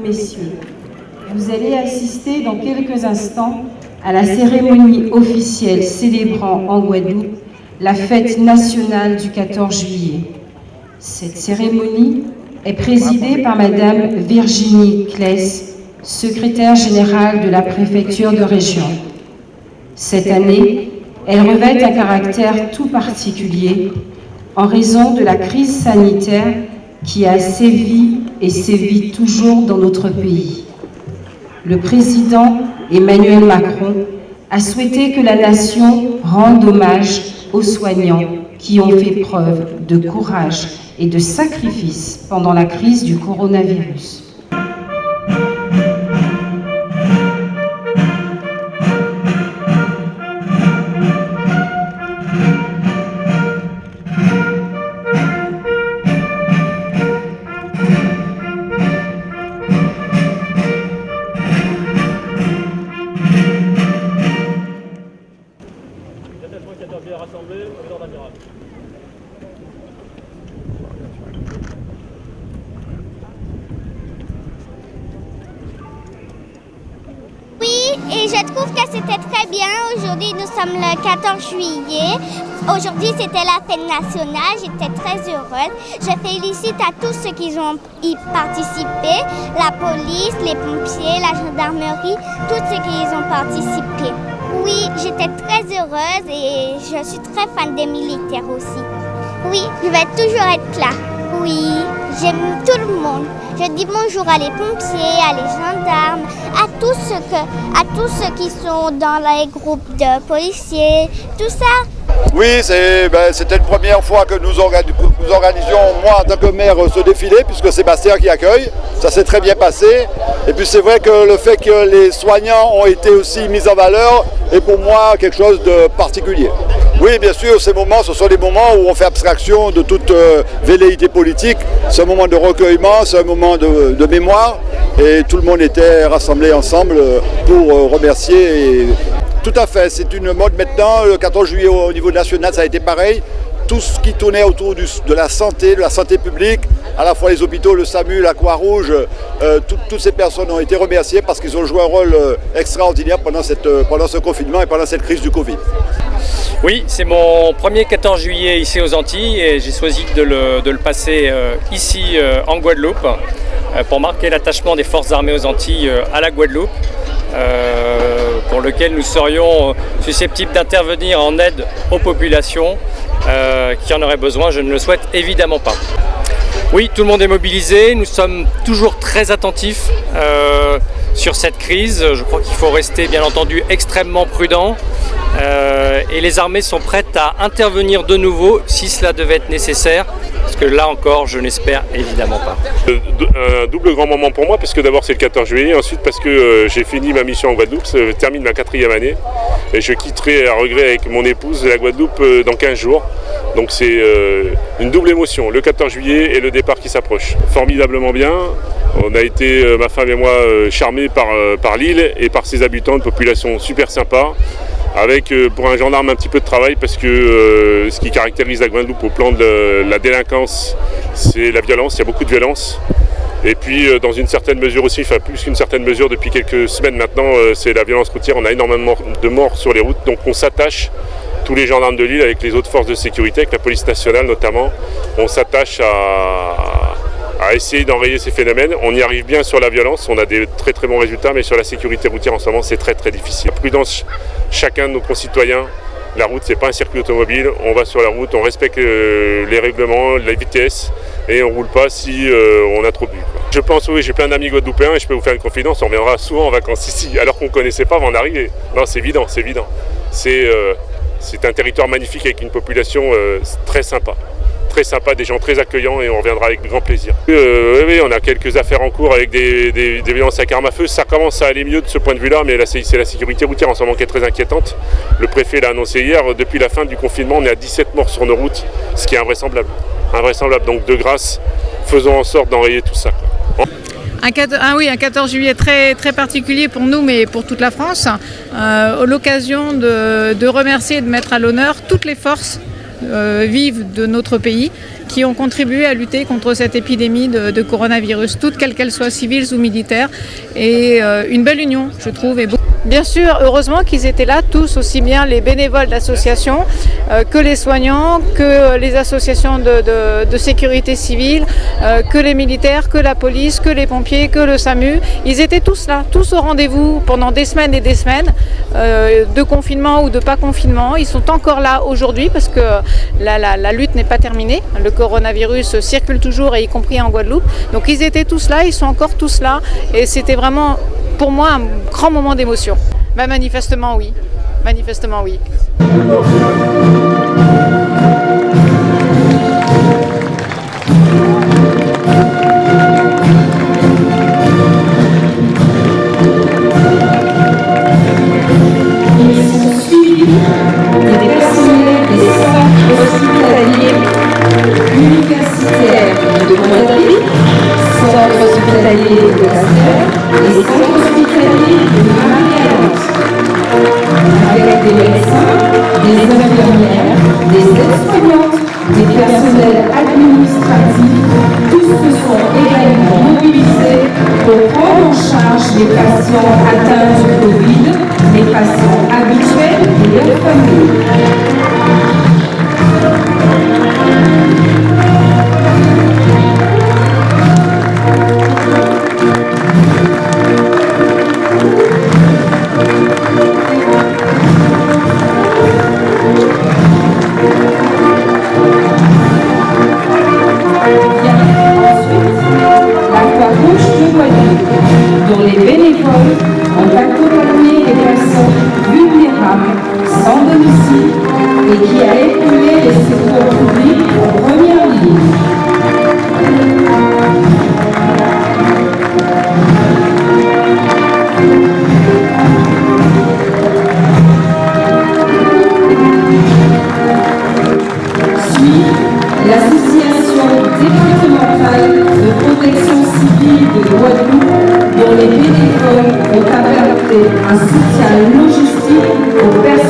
messieurs, vous allez assister dans quelques instants à la cérémonie officielle célébrant en Guadeloupe la fête nationale du 14 juillet. Cette cérémonie est présidée par Madame Virginie Claes, secrétaire générale de la préfecture de région. Cette année, elle revêt un caractère tout particulier en raison de la crise sanitaire qui a sévi et sévit toujours dans notre pays. Le président Emmanuel Macron a souhaité que la nation rende hommage aux soignants qui ont fait preuve de courage et de sacrifice pendant la crise du coronavirus. Et je trouve que c'était très bien. Aujourd'hui, nous sommes le 14 juillet. Aujourd'hui, c'était la fête nationale. J'étais très heureuse. Je félicite à tous ceux qui ont y participé. La police, les pompiers, la gendarmerie, tous ceux qui y ont participé. Oui, j'étais très heureuse et je suis très fan des militaires aussi. Oui, je vais toujours être là. Oui, j'aime tout le monde. Je dis bonjour à les pompiers, à les gendarmes, à tous ceux qui sont dans les groupes de policiers, tout ça. Oui, c'était une première fois que nous organisions, moi en tant que maire, ce défilé, puisque c'est Bastien qui accueille. Ça s'est très bien passé. Et puis c'est vrai que le fait que les soignants ont été aussi mis en valeur est pour moi quelque chose de particulier. Oui, bien sûr, ce sont des moments où on fait abstraction de toute velléité politique. C'est un moment de recueillement, c'est un moment de mémoire. Et tout le monde était rassemblé ensemble pour remercier. Et tout à fait, c'est une mode maintenant. Le 14 juillet au niveau national, ça a été pareil. Tout ce qui tournait autour de la santé publique, à la fois les hôpitaux, le SAMU, la Croix-Rouge, toutes ces personnes ont été remerciées parce qu'ils ont joué un rôle extraordinaire pendant ce confinement et pendant cette crise du Covid. Oui, c'est mon premier 14 juillet ici aux Antilles et j'ai choisi de le passer ici en Guadeloupe pour marquer l'attachement des forces armées aux Antilles à la Guadeloupe, pour lequel nous serions susceptibles d'intervenir en aide aux populations qui en auraient besoin. Je ne le souhaite évidemment pas. Oui, tout le monde est mobilisé, nous sommes toujours très attentifs sur cette crise. Je crois qu'il faut rester bien entendu extrêmement prudent et les armées sont prêtes à intervenir de nouveau si cela devait être nécessaire, parce que là encore je n'espère évidemment pas. Un double grand moment pour moi, parce que d'abord c'est le 14 juillet, ensuite parce que j'ai fini ma mission en Guadeloupe, je termine ma 4e année et je quitterai à regret avec mon épouse la Guadeloupe dans 15 jours. Donc c'est une double émotion, le 14 juillet et le départ qui s'approche. Formidablement bien, on a été, ma femme et moi, charmés par l'île et par ses habitants, une population super sympa, avec pour un gendarme un petit peu de travail parce que ce qui caractérise la Guadeloupe au plan de la délinquance, c'est la violence, il y a beaucoup de violence. Et puis dans une certaine mesure aussi, enfin plus qu'une certaine mesure depuis quelques semaines maintenant, c'est la violence routière, on a énormément de morts sur les routes, donc on s'attache, tous les gendarmes de l'île avec les autres forces de sécurité, avec la police nationale notamment, on s'attache à essayer d'enrayer ces phénomènes. On y arrive bien sur la violence, on a des très très bons résultats, mais sur la sécurité routière en ce moment c'est très très difficile. La prudence, chacun de nos concitoyens, la route c'est pas un circuit automobile, on va sur la route, on respecte les règlements, la vitesse et on roule pas si on a trop bu. Je pense, oui, j'ai plein d'amis guadeloupéens et je peux vous faire une confidence, on reviendra souvent en vacances ici, alors qu'on ne connaissait pas avant d'arriver. Non, c'est évident, c'est évident. C'est un territoire magnifique avec une population très sympa. Très sympa, des gens très accueillants et on reviendra avec grand plaisir. Oui, on a quelques affaires en cours avec des violences avec arme à feu. Ça commence à aller mieux de ce point de vue-là, mais c'est la sécurité routière en ce moment qui est très inquiétante. Le préfet l'a annoncé hier, depuis la fin du confinement, on est à 17 morts sur nos routes, ce qui est invraisemblable. Invraisemblable, donc de grâce, faisons en sorte d'enrayer tout ça. Un 14 juillet très, très particulier pour nous, mais pour toute la France. L'occasion de remercier et de mettre à l'honneur toutes les forces vives de notre pays qui ont contribué à lutter contre cette épidémie de coronavirus, toute quelle qu'elle soit, civile ou militaire, et une belle union, je trouve. Et bien sûr, heureusement qu'ils étaient là, tous, aussi bien les bénévoles d'associations que les soignants, que les associations de sécurité civile, que les militaires, que la police, que les pompiers, que le SAMU. Ils étaient tous là, tous au rendez-vous pendant des semaines et des semaines, de confinement ou de pas confinement. Ils sont encore là aujourd'hui parce que la lutte n'est pas terminée. Le coronavirus circule toujours, et y compris en Guadeloupe. Donc ils étaient tous là, ils sont encore tous là, et c'était vraiment pour moi un grand moment d'émotion. Bah, manifestement oui, manifestement oui. Ils sont suivis des personnels des centres hospitaliers universitaires de Guadeloupe, centre hospitalier de Castres et centre hospitalier de Marie-Galante, avec des médecins, des infirmières, des aides-soignantes, des personnels administratifs. Tous se sont également mobilisés pour prendre en charge les patients atteints du Covid, les patients habituels et leurs familles. Dont les bénévoles ont accompagné les personnes vulnérables, sans domicile, et qui a épaulé les secteurs publics en première ligne. Suit l'association départementale de protection civile de Guadeloupe, dont les bénévoles ont apporté un soutien logistique aux personnes